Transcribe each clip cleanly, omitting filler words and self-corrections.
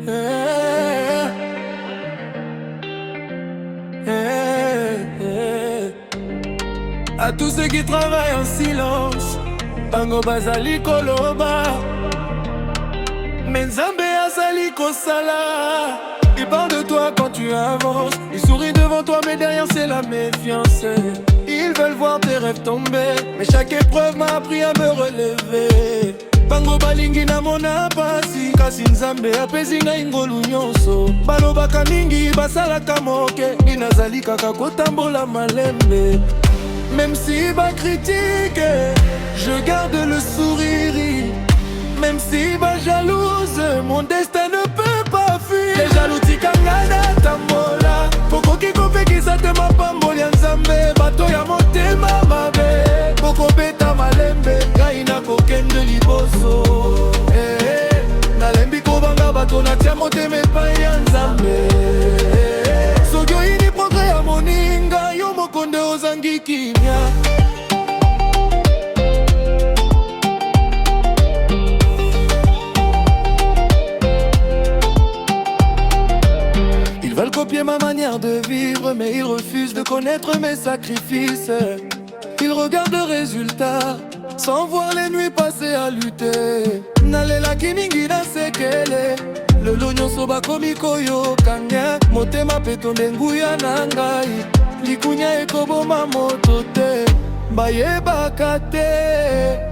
Eh, À tous ceux qui travaillent en silence, bango bazali koloba, mais Nzambe azali kosala. Il parle de toi quand tu avances, il sourit devant toi mais derrière c'est la méfiance. Ils veulent voir tes rêves tomber, mais chaque épreuve m'a appris à me relever. Bango balingi na mona pasi, kasi Nzambe apesi ngai ngolu nyonso. Balobaka mingi basalaka moke, ninazali kaka kotambola malembe. Même si bas critique, je garde le sourire. Même si bas jalouse, mon destin ne peut pas fuir. Les jaloux tikangana tambola, poko kiko pekisa te mapamboli ya Nzambe. Bato ya motema mabe, poko beta malembe, ngai na kokende liboso. Nalembi kobanga bato natia motema epai ya Nzambe. Soki oyini progrès ya moninga, yo mokonde ozangi kimia. Ils veulent copier ma manière de vivre, mais ils refusent de connaître mes sacrifices. Ils regardent le résultat, sans voir les nuits passées à lutter. Nalela kiningi na sekele, lelo nyonso bakomi koyokanga. Motema pe tonde nguya na ngai, likunya ekoboma moto te. Bayebaka te,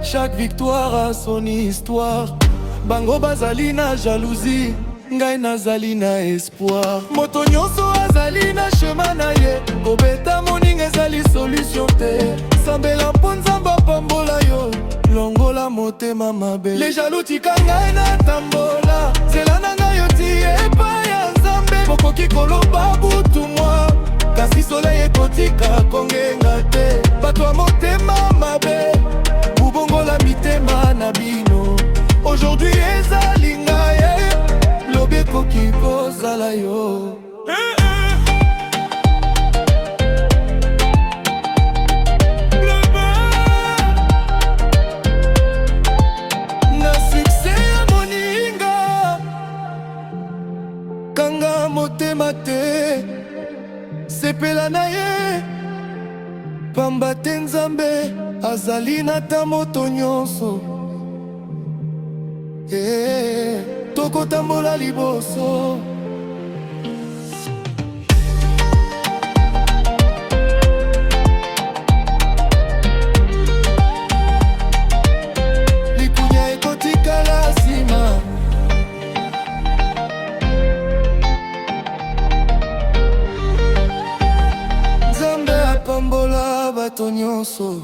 chaque victoire a son histoire. Bango bazali na jalousie, ngai nazali na espoir. Moto nyonso azali na chemin na ye, kobeta moninga ezali solution te. Sambela mpo Nzambe apambola yo, longola motema mabe. Les jaloux tika ngai na tambola, nzela na ngai oti epai ya Nzambe. Bokoki koloba butu mwa, kasi soleil ekotika kongenga te. Bato ya motema mabe, bubongola mitema na bino. Aujourd'hui ezali ngai, lobi ekoki kozala yo. Na succès ya moninga, kanga motema te, sepela na ye. Pamba te Nzambe azali na ta moto nyonso. Tokotambola liboso. Likunya ekotikala nsima. Nzambe apambola bato nyonso.